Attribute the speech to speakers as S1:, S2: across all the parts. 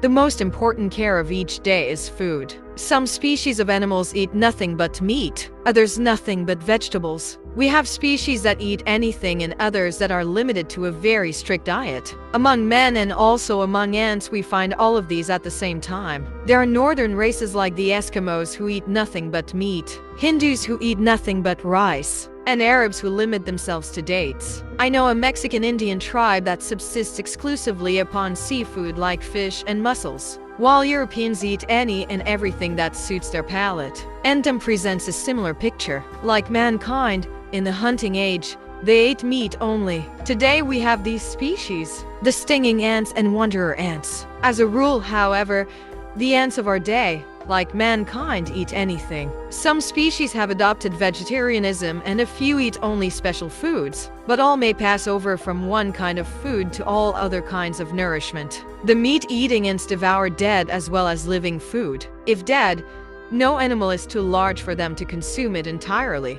S1: The most important care of each day is food. Some species of animals eat nothing but meat, others nothing but vegetables. We have species that eat anything and others that are limited to a very strict diet. Among men and also among ants, we find all of these at the same time. There are northern races like the Eskimos who eat nothing but meat, Hindus who eat nothing but rice, and Arabs who limit themselves to dates. I know a Mexican Indian tribe that subsists exclusively upon seafood like fish and mussels, while Europeans eat any and everything that suits their palate. Entom presents a similar picture. Like mankind, in the hunting age, they ate meat only. Today we have these species, the stinging ants and wanderer ants. As a rule, however, the ants of our day, like mankind, eat anything. Some species have adopted vegetarianism and a few eat only special foods, but all may pass over from one kind of food to all other kinds of nourishment. The meat-eating ants devour dead as well as living food. If dead, no animal is too large for them to consume it entirely.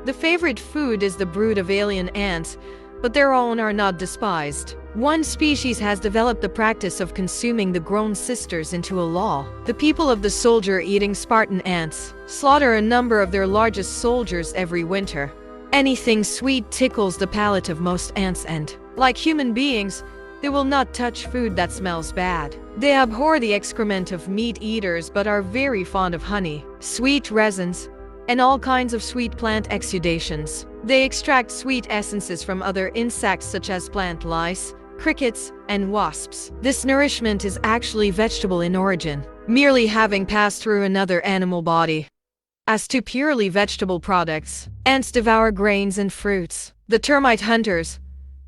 S1: The favorite food is the brood of alien ants, but their own are not despised. One species has developed the practice of consuming the grown sisters into a law. The people of the soldier-eating Spartan ants slaughter a number of their largest soldiers every winter. Anything sweet tickles the palate of most ants and, like human beings, they will not touch food that smells bad. They abhor the excrement of meat eaters but are very fond of honey, sweet resins, and all kinds of sweet plant exudations. They extract sweet essences from other insects such as plant lice, crickets, and wasps. This nourishment is actually vegetable in origin, merely having passed through another animal body. As to purely vegetable products, ants devour grains and fruits. The termite hunters,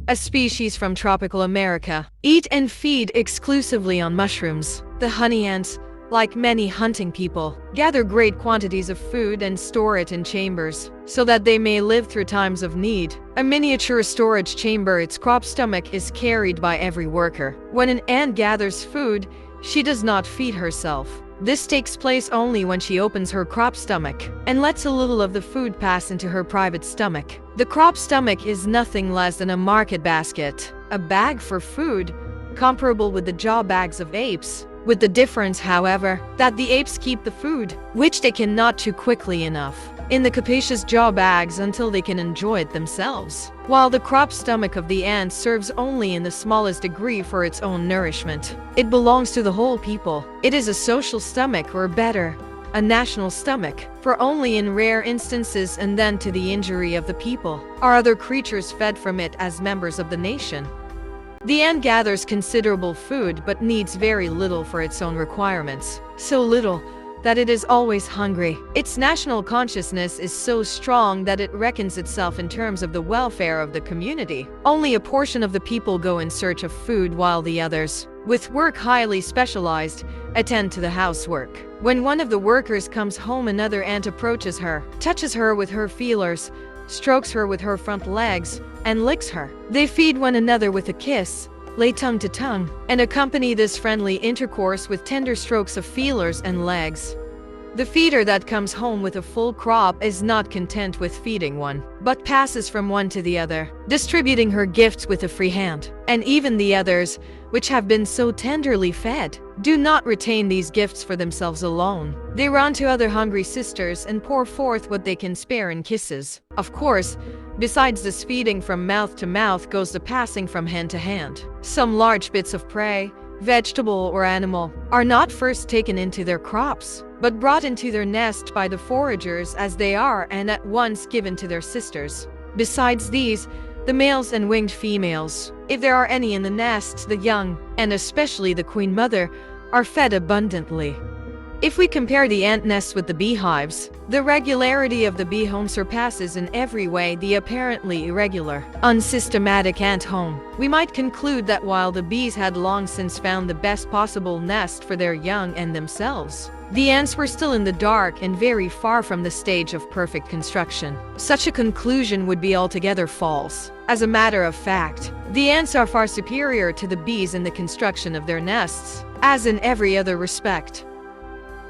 S1: a species from tropical America, eat and feed exclusively on mushrooms. The honey ants, like many hunting people, gather great quantities of food and store it in chambers, so that they may live through times of need. A miniature storage chamber, its crop stomach, is carried by every worker. When an ant gathers food, she does not feed herself. This takes place only when she opens her crop stomach and lets a little of the food pass into her private stomach. The crop stomach is nothing less than a market basket, a bag for food, comparable with the jaw bags of apes, with the difference, however, that the apes keep the food, which they cannot chew quickly enough, in the capacious jaw bags until they can enjoy it themselves, while the crop stomach of the ant serves only in the smallest degree for its own nourishment. It belongs to the whole people. It is a social stomach, or better, a national stomach, for only in rare instances and then to the injury of the people are other creatures fed from it as members of the nation. The ant gathers considerable food but needs very little for its own requirements, so little that it is always hungry. Its national consciousness is so strong that it reckons itself in terms of the welfare of the community. Only a portion of the people go in search of food while the others, with work highly specialized, attend to the housework. When one of the workers comes home, another ant approaches her, touches her with her feelers, strokes her with her front legs, and licks her. They feed one another with a kiss, lay tongue to tongue, and accompany this friendly intercourse with tender strokes of feelers and legs. The feeder that comes home with a full crop is not content with feeding one, but passes from one to the other, distributing her gifts with a free hand. And even the others, which have been so tenderly fed, do not retain these gifts for themselves alone. They run to other hungry sisters and pour forth what they can spare in kisses. Of course, besides this feeding from mouth to mouth goes the passing from hand to hand. Some large bits of prey, vegetable or animal, are not first taken into their crops, but brought into their nest by the foragers as they are and at once given to their sisters. Besides these, the males and winged females, if there are any in the nest, the young, and especially the queen mother, are fed abundantly. If we compare the ant nests with the beehives, the regularity of the bee home surpasses in every way the apparently irregular, unsystematic ant home. We might conclude that while the bees had long since found the best possible nest for their young and themselves, the ants were still in the dark and very far from the stage of perfect construction. Such a conclusion would be altogether false. As a matter of fact, the ants are far superior to the bees in the construction of their nests, as in every other respect.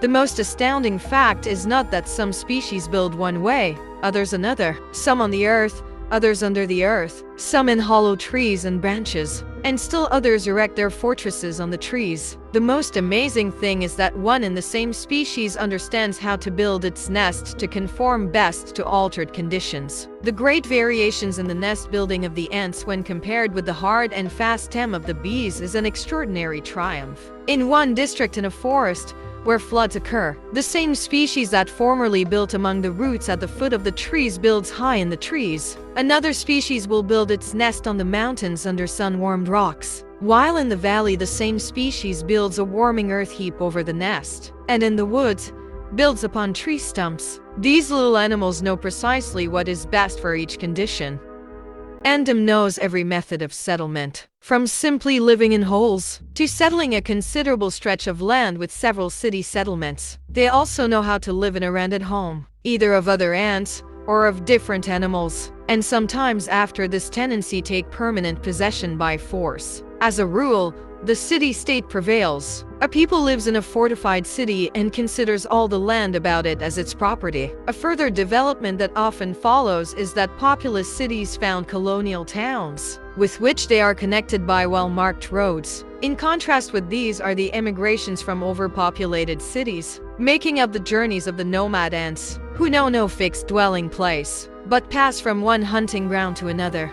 S1: The most astounding fact is not that some species build one way, others another, some on the earth, others under the earth, some in hollow trees and branches, and still others erect their fortresses on the trees. The most amazing thing is that one and the same species understands how to build its nest to conform best to altered conditions. The great variations in the nest building of the ants when compared with the hard and fast stem of the bees is an extraordinary triumph. In one district in a forest, where floods occur, the same species that formerly built among the roots at the foot of the trees builds high in the trees. Another species will build its nest on the mountains under sun-warmed rocks, while in the valley the same species builds a warming earth heap over the nest, and in the woods, builds upon tree stumps. These little animals know precisely what is best for each condition. Andom knows every method of settlement, from simply living in holes to settling a considerable stretch of land with several city settlements. They also know how to live in a rented home, either of other ants or of different animals, and sometimes after this tendency take permanent possession by force. As a rule, the city-state prevails. A people lives in a fortified city and considers all the land about it as its property. A further development that often follows is that populous cities found colonial towns, with which they are connected by well-marked roads. In contrast with these are the emigrations from overpopulated cities, making up the journeys of the nomad ants, who know no fixed dwelling place, but pass from one hunting ground to another.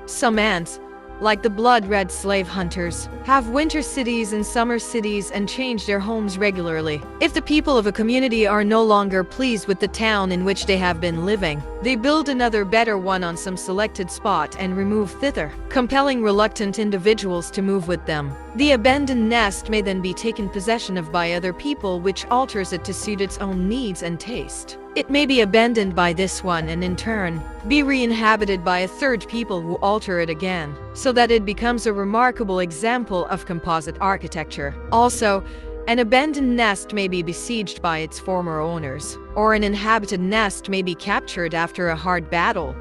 S1: Some ants, like the blood-red slave hunters, have winter cities and summer cities and change their homes regularly. If the people of a community are no longer pleased with the town in which they have been living, they build another better one on some selected spot and remove thither, compelling reluctant individuals to move with them. The abandoned nest may then be taken possession of by other people, which alters it to suit its own needs and taste. It may be abandoned by this one and in turn be re-inhabited by a third people who alter it again, so that it becomes a remarkable example of composite architecture. Also, an abandoned nest may be besieged by its former owners, or an inhabited nest may be captured after a hard battle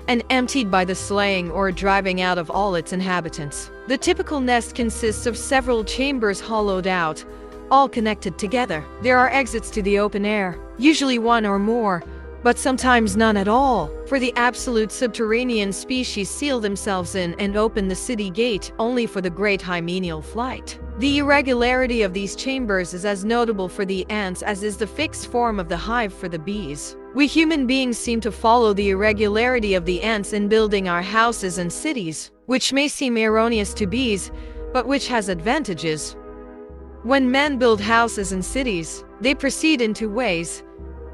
S1: and emptied by the slaying or driving out of all its inhabitants. The typical nest consists of several chambers hollowed out, all connected together. There are exits to the open air, usually one or more, but sometimes none at all, for the absolute subterranean species seal themselves in and open the city gate only for the great hymeneal flight. The irregularity of these chambers is as notable for the ants as is the fixed form of the hive for the bees. We human beings seem to follow the irregularity of the ants in building our houses and cities, which may seem erroneous to bees, but which has advantages. When men build houses and cities, they proceed in two ways.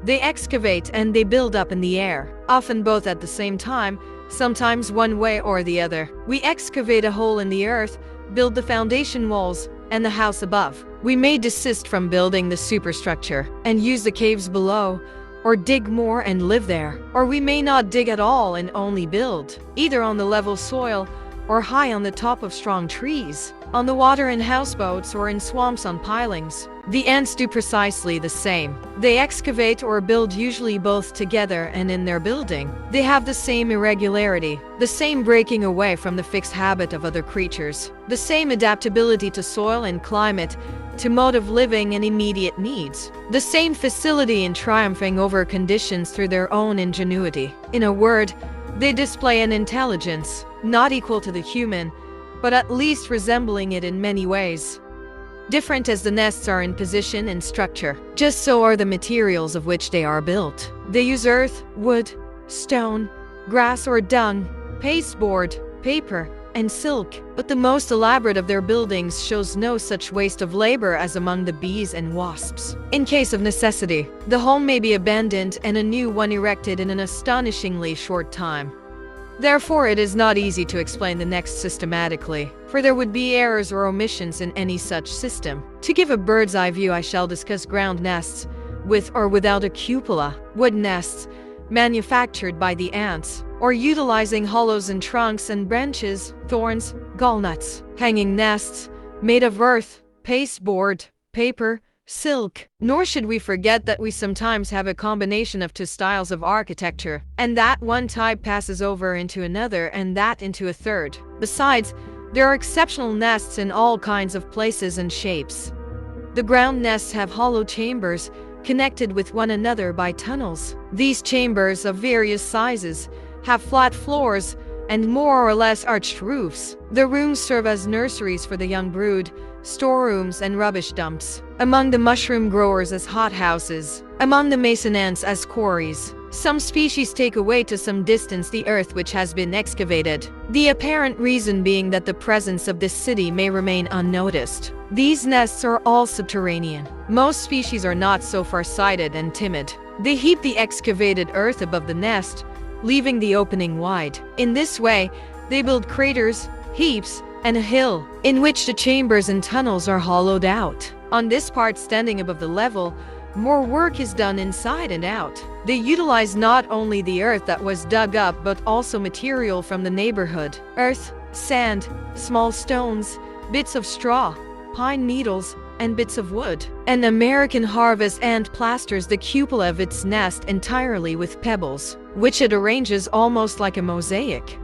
S1: They excavate and they build up in the air, often both at the same time, sometimes one way or the other. We excavate a hole in the earth, build the foundation walls, and the house above. We may desist from building the superstructure and use the caves below, or dig more and live there. Or we may not dig at all and only build, either on the level soil or high on the top of strong trees, on the water in houseboats or in swamps on pilings. The ants do precisely the same. They excavate or build, usually both together, and in their building, they have the same irregularity, the same breaking away from the fixed habit of other creatures, the same adaptability to soil and climate, to mode of living and immediate needs, the same facility in triumphing over conditions through their own ingenuity. In a word, they display an intelligence, not equal to the human, but at least resembling it in many ways. Different as the nests are in position and structure, just so are the materials of which they are built. They use earth, wood, stone, grass or dung, pasteboard, paper, and silk, but the most elaborate of their buildings shows no such waste of labor as among the bees and wasps. In case of necessity, the home may be abandoned and a new one erected in an astonishingly short time. Therefore, it is not easy to explain the next systematically, for there would be errors or omissions in any such system. To give a bird's eye view, I shall discuss ground nests, with or without a cupola, wood nests, manufactured by the ants, or utilizing hollows in trunks and branches, thorns, gallnuts, hanging nests, made of earth, pasteboard, paper, silk. Nor should we forget that we sometimes have a combination of two styles of architecture, and that one type passes over into another and that into a third. Besides, there are exceptional nests in all kinds of places and shapes. The ground nests have hollow chambers, connected with one another by tunnels. These chambers of various sizes have flat floors and more or less arched roofs. The rooms serve as nurseries for the young brood, storerooms and rubbish dumps. Among the mushroom growers as hothouses. Among the mason ants as quarries. Some species take away to some distance the earth which has been excavated. The apparent reason being that the presence of this city may remain unnoticed. These nests are all subterranean. Most species are not so far-sighted and timid. They heap the excavated earth above the nest, leaving the opening wide. In this way, they build craters, heaps, and a hill, in which the chambers and tunnels are hollowed out. On this part standing above the level, more work is done inside and out. They utilize not only the earth that was dug up but also material from the neighborhood. Earth, sand, small stones, bits of straw, pine needles, and bits of wood. An American harvest ant plasters the cupola of its nest entirely with pebbles, which it arranges almost like a mosaic.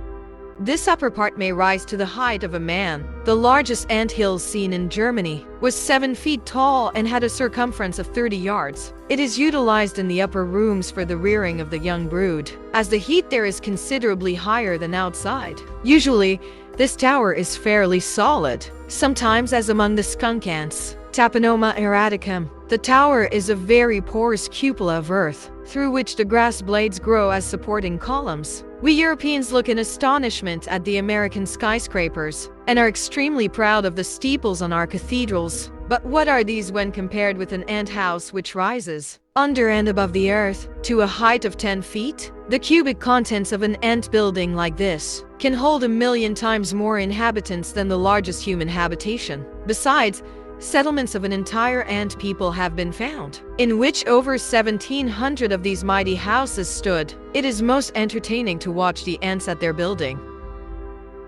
S1: This upper part may rise to the height of a man. The largest anthill seen in Germany was 7 feet tall and had a circumference of 30 yards. It is utilized in the upper rooms for the rearing of the young brood, as the heat there is considerably higher than outside. Usually, this tower is fairly solid, sometimes as among the skunk ants, Taponoma erraticum. The tower is a very porous cupola of earth, through which the grass blades grow as supporting columns. We Europeans look in astonishment at the American skyscrapers, and are extremely proud of the steeples on our cathedrals. But what are these when compared with an ant house which rises, under and above the earth, to a height of 10 feet? The cubic contents of an ant building like this can hold 1,000,000 times more inhabitants than the largest human habitation. Besides, settlements of an entire ant people have been found, in which over 1,700 of these mighty houses stood. It is most entertaining to watch the ants at their building.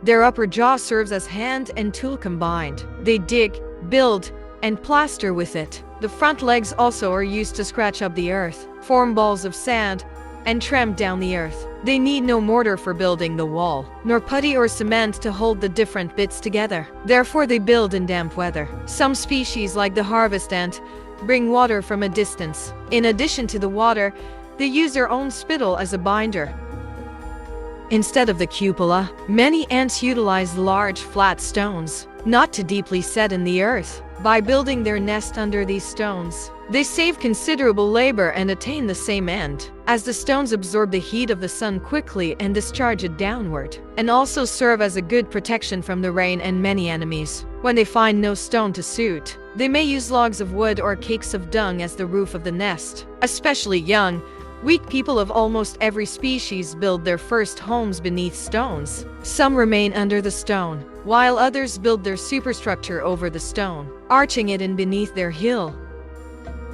S1: Their upper jaw serves as hand and tool combined. They dig, build, and plaster with it. The front legs also are used to scratch up the earth, form balls of sand, and tramp down the earth. They need no mortar for building the wall, nor putty or cement to hold the different bits together. Therefore they build in damp weather. Some species, like the harvest ant, bring water from a distance. In addition to the water, they use their own spittle as a binder. Instead of the cupola, many ants utilize large flat stones, not too deeply set in the earth. By building their nest under these stones, they save considerable labor and attain the same end, as the stones absorb the heat of the sun quickly and discharge it downward, and also serve as a good protection from the rain and many enemies. When they find no stone to suit, they may use logs of wood or cakes of dung as the roof of the nest. Especially young, weak people of almost every species build their first homes beneath stones. Some remain under the stone, while others build their superstructure over the stone, arching it in beneath their hill.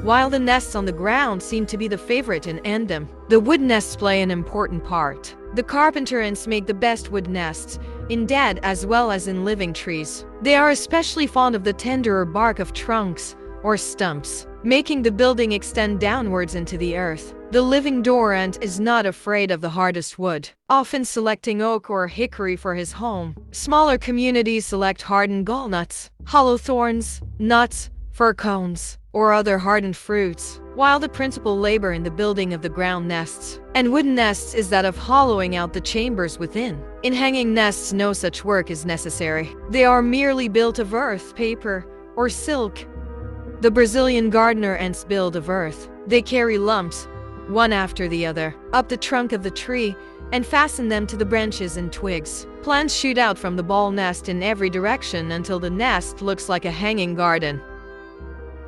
S1: While the nests on the ground seem to be the favorite in Endem, the wood nests play an important part. The carpenter ants make the best wood nests, in dead as well as in living trees. They are especially fond of the tenderer bark of trunks or stumps, making the building extend downwards into the earth. The living door ant is not afraid of the hardest wood, often selecting oak or hickory for his home. Smaller communities select hardened gallnuts, hollow thorns, nuts, fir cones, or other hardened fruits, while the principal labor in the building of the ground nests and wooden nests is that of hollowing out the chambers within. In hanging nests, no such work is necessary. They are merely built of earth, paper, or silk. The Brazilian gardener ants build of earth. They carry lumps, one after the other, up the trunk of the tree and fasten them to the branches and twigs. Plants shoot out from the ball nest in every direction until the nest looks like a hanging garden.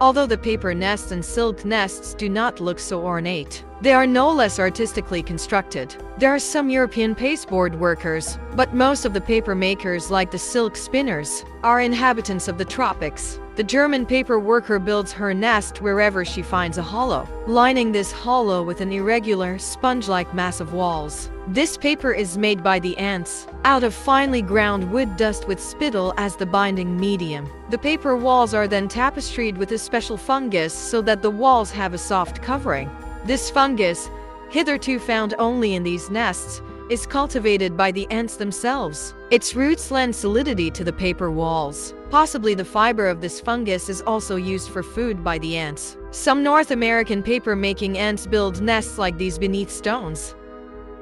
S1: Although the paper nests and silk nests do not look so ornate, they are no less artistically constructed. There are some European pasteboard workers, but most of the paper makers, like the silk spinners, are inhabitants of the tropics. The German paper worker builds her nest wherever she finds a hollow, lining this hollow with an irregular, sponge-like mass of walls. This paper is made by the ants, out of finely ground wood dust with spittle as the binding medium. The paper walls are then tapestried with a special fungus so that the walls have a soft covering. This fungus, hitherto found only in these nests, is cultivated by the ants themselves. Its roots lend solidity to the paper walls. Possibly the fiber of this fungus is also used for food by the ants. Some North American paper-making ants build nests like these beneath stones.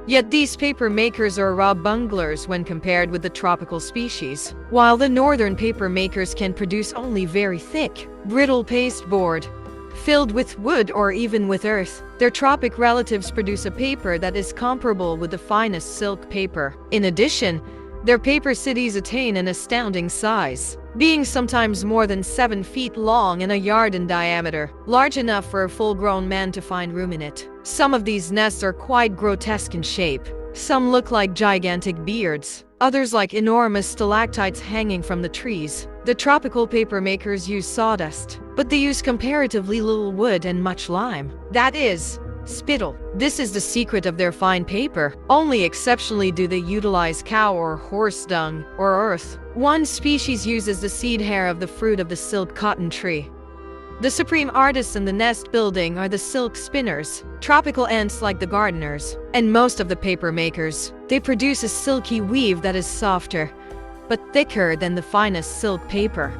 S1: Yet these paper makers are raw bunglers when compared with the tropical species. While the northern paper makers can produce only very thick, brittle pasteboard, filled with wood or even with earth, their tropic relatives produce a paper that is comparable with the finest silk paper. In addition, their paper cities attain an astounding size, being sometimes more than 7 feet long and a yard in diameter, large enough for a full-grown man to find room in it. Some of these nests are quite grotesque in shape. Some look like gigantic beards, others like enormous stalactites hanging from the trees. The tropical paper makers use sawdust, but they use comparatively little wood and much lime. That is, spittle. This is the secret of their fine paper. Only exceptionally do they utilize cow or horse dung or earth. One species uses the seed hair of the fruit of the silk cotton tree. The supreme artists in the nest building are the silk spinners, tropical ants like the gardeners, and most of the paper makers. They produce a silky weave that is softer, but thicker than the finest silk paper.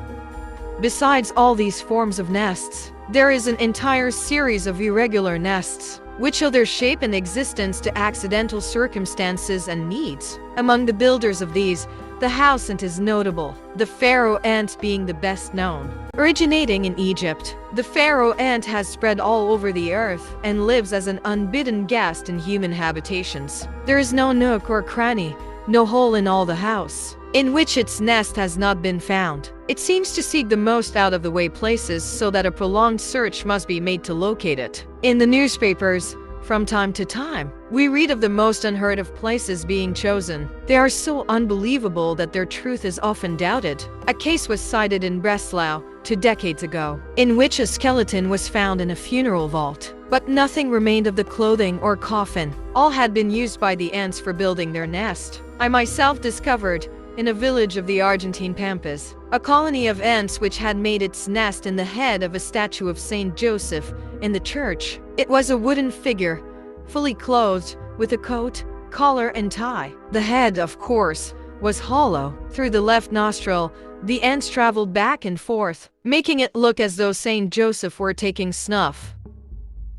S1: Besides all these forms of nests, there is an entire series of irregular nests, which owe their shape and existence to accidental circumstances and needs. Among the builders of these, the house ant is notable, the pharaoh ant being the best known. Originating in Egypt, the pharaoh ant has spread all over the earth and lives as an unbidden guest in human habitations. There is no nook or cranny, no hole in all the house, in which its nest has not been found. It seems to seek the most out-of-the-way places so that a prolonged search must be made to locate it. In the newspapers, from time to time, we read of the most unheard-of places being chosen. They are so unbelievable that their truth is often doubted. A case was cited in Breslau 2 decades ago, in which a skeleton was found in a funeral vault. But nothing remained of the clothing or coffin. All had been used by the ants for building their nest. I myself discovered, in a village of the Argentine Pampas, a colony of ants which had made its nest in the head of a statue of Saint Joseph in the church. It was a wooden figure, fully clothed, with a coat, collar and tie. The head, of course, was hollow. Through the left nostril, the ants traveled back and forth, making it look as though Saint Joseph were taking snuff.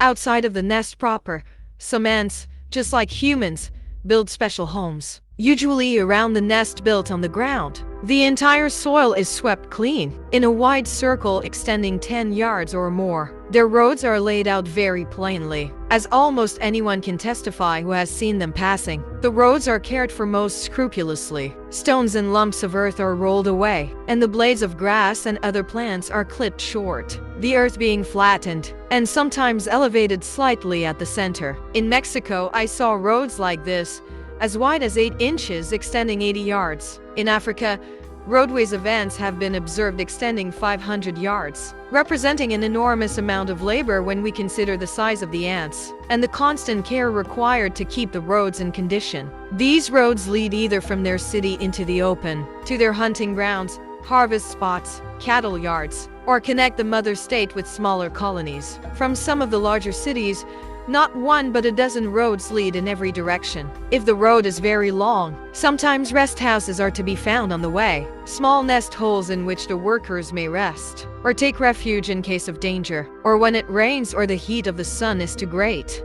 S1: Outside of the nest proper, some ants, just like humans, build special homes, usually around the nest built on the ground. The entire soil is swept clean, in a wide circle extending 10 yards or more. Their roads are laid out very plainly, as almost anyone can testify who has seen them passing. The roads are cared for most scrupulously. Stones and lumps of earth are rolled away, and the blades of grass and other plants are clipped short, the earth being flattened, and sometimes elevated slightly at the center. In Mexico, I saw roads like this, as wide as 8 inches, extending 80 yards. In Africa, roadways of ants have been observed extending 500 yards, representing an enormous amount of labor when we consider the size of the ants and the constant care required to keep the roads in condition. These roads lead either from their city into the open, to their hunting grounds, harvest spots, cattle yards, or connect the mother state with smaller colonies. From some of the larger cities, not 1 but a dozen roads lead in every direction. If the road is very long, sometimes rest houses are to be found on the way, small nest holes in which the workers may rest, or take refuge in case of danger, or when it rains or the heat of the sun is too great.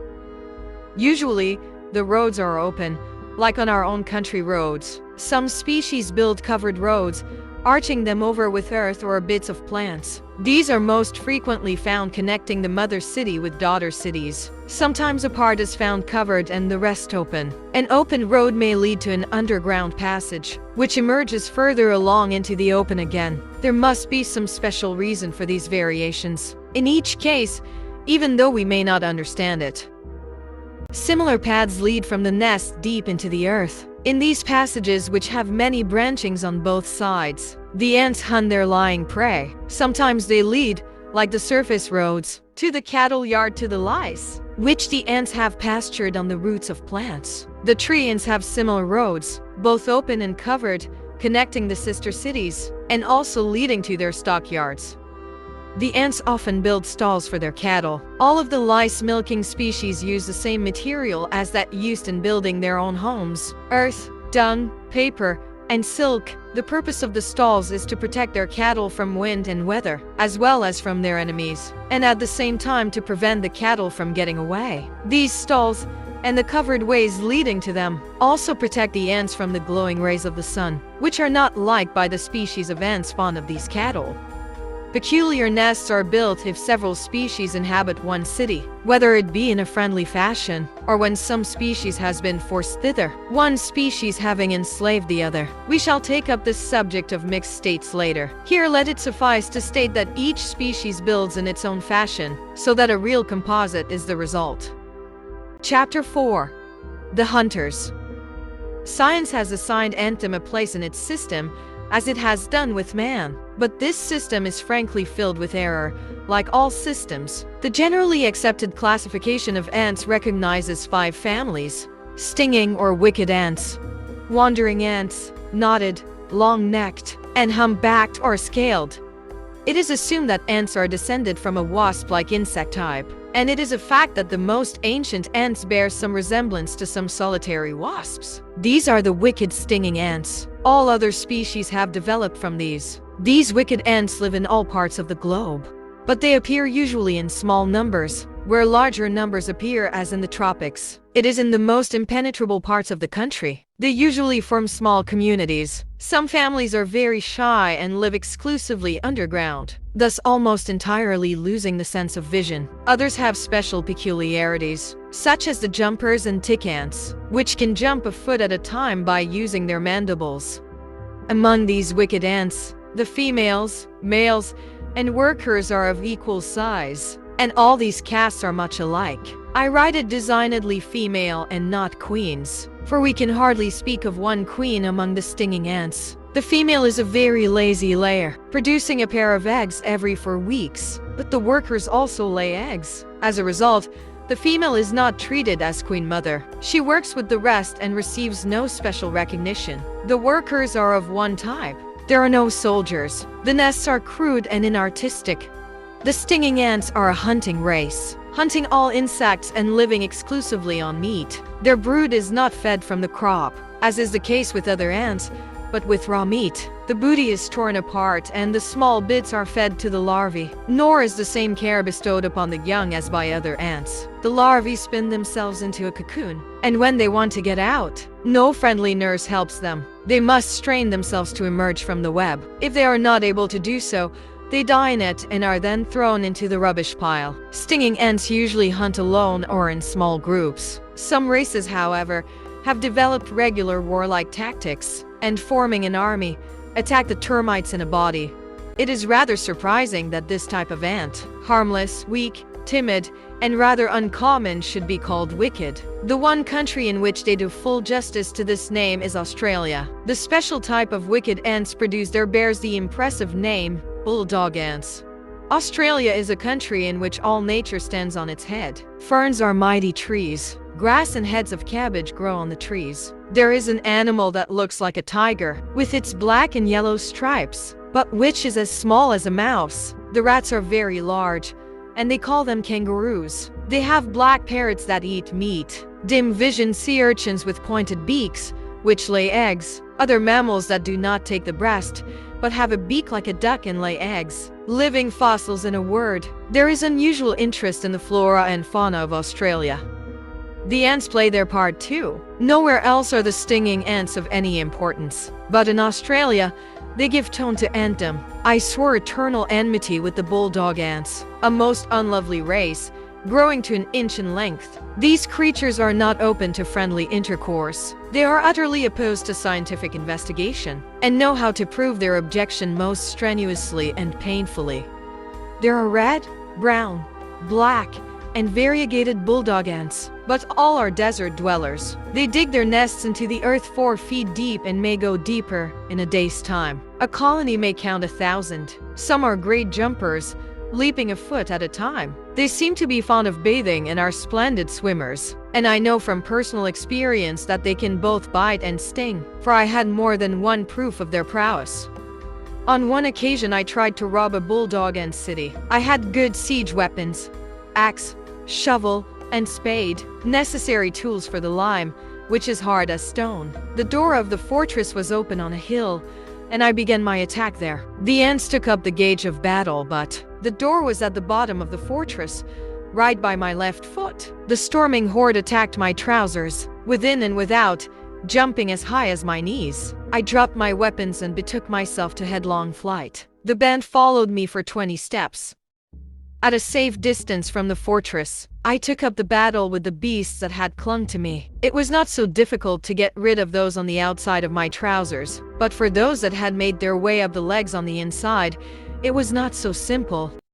S1: Usually, the roads are open, like on our own country roads. Some species build covered roads, arching them over with earth or bits of plants. These are most frequently found connecting the mother city with daughter cities. Sometimes a part is found covered and the rest open. An open road may lead to an underground passage, which emerges further along into the open again. There must be some special reason for these variations, in each case, even though we may not understand it. Similar paths lead from the nest deep into the earth. In these passages, which have many branchings on both sides, the ants hunt their lying prey. Sometimes they lead, like the surface roads, to the cattle yard to the lice, which the ants have pastured on the roots of plants. The tree ants have similar roads, both open and covered, connecting the sister cities, and also leading to their stockyards. The ants often build stalls for their cattle. All of the lice-milking species use the same material as that used in building their own homes: earth, dung, paper, and silk. The purpose of the stalls is to protect their cattle from wind and weather, as well as from their enemies, and at the same time to prevent the cattle from getting away. These stalls, and the covered ways leading to them, also protect the ants from the glowing rays of the sun, which are not liked by the species of ants fond of these cattle. Peculiar nests are built if several species inhabit one city, whether it be in a friendly fashion, or when some species has been forced thither, one species having enslaved the other. We shall take up this subject of mixed states later. Here let it suffice to state that each species builds in its own fashion, so that a real composite is the result. Chapter 4. The Hunters. Science has assigned anthem a place in its system, as it has done with man. But this system is frankly filled with error, like all systems. The generally accepted classification of ants recognizes 5 families: stinging or wicked ants, wandering ants, knotted, long-necked, and humpbacked or scaled. It is assumed that ants are descended from a wasp-like insect type, and it is a fact that the most ancient ants bear some resemblance to some solitary wasps. These are the wicked stinging ants. All other species have developed from these. These wicked ants live in all parts of the globe, but they appear usually in small numbers, where larger numbers appear as in the tropics. It is in the most impenetrable parts of the country. They usually form small communities. Some families are very shy and live exclusively underground, thus almost entirely losing the sense of vision. Others have special peculiarities, such as the jumpers and tick ants, which can jump a foot at a time by using their mandibles. Among these wicked ants, the females, males, and workers are of equal size, and all these castes are much alike. I write it designedly female and not queens, for we can hardly speak of one queen among the stinging ants. The female is a very lazy layer, producing a pair of eggs every 4 weeks, but the workers also lay eggs. As a result, the female is not treated as queen mother. She works with the rest and receives no special recognition. The workers are of one type. There are no soldiers. The nests are crude and inartistic. The stinging ants are a hunting race, hunting all insects and living exclusively on meat. Their brood is not fed from the crop, as is the case with other ants, but with raw meat. The booty is torn apart and the small bits are fed to the larvae, nor is the same care bestowed upon the young as by other ants. The larvae spin themselves into a cocoon, and when they want to get out, no friendly nurse helps them. They must strain themselves to emerge from the web. If they are not able to do so, they die in it and are then thrown into the rubbish pile. Stinging ants usually hunt alone or in small groups. Some races, however, have developed regular warlike tactics, and forming an army, attack the termites in a body. It is rather surprising that this type of ant, harmless, weak, timid, and rather uncommon, should be called wicked. The one country in which they do full justice to this name is Australia. The special type of wicked ants produced there bears the impressive name bulldog ants. Australia is a country in which all nature stands on its head. Ferns are mighty trees. Grass and heads of cabbage grow on the trees. There is an animal that looks like a tiger, with its black and yellow stripes, but which is as small as a mouse. The rats are very large, and they call them kangaroos. They have black parrots that eat meat, dim-visioned sea urchins with pointed beaks, which lay eggs, other mammals that do not take the breast, but have a beak like a duck and lay eggs. Living fossils, in a word. There is unusual interest in the flora and fauna of Australia. The ants play their part too. Nowhere else are the stinging ants of any importance, but in Australia, they give tone to anthem. I swore eternal enmity with the bulldog ants, a most unlovely race, growing to 1 inch in length. These creatures are not open to friendly intercourse. They are utterly opposed to scientific investigation, and know how to prove their objection most strenuously and painfully. There are red, brown, black, and variegated bulldog ants, but all are desert dwellers. They dig their nests into the earth 4 feet deep and may go deeper in a day's time. A colony may count 1,000. Some are great jumpers, leaping a foot at a time. They seem to be fond of bathing and are splendid swimmers. And I know from personal experience that they can both bite and sting, for I had more than one proof of their prowess. On one occasion, I tried to rob a bulldog and city. I had good siege weapons: axe, shovel, and spade, necessary tools for the lime, which is hard as stone. The door of the fortress was open on a hill, and I began my attack there. The ants took up the gauge of battle, but the door was at the bottom of the fortress, right by my left foot. The storming horde attacked my trousers, within and without, jumping as high as my knees. I dropped my weapons and betook myself to headlong flight. The band followed me for 20 steps. At a safe distance from the fortress, I took up the battle with the beasts that had clung to me. It was not so difficult to get rid of those on the outside of my trousers, but for those that had made their way up the legs on the inside, it was not so simple.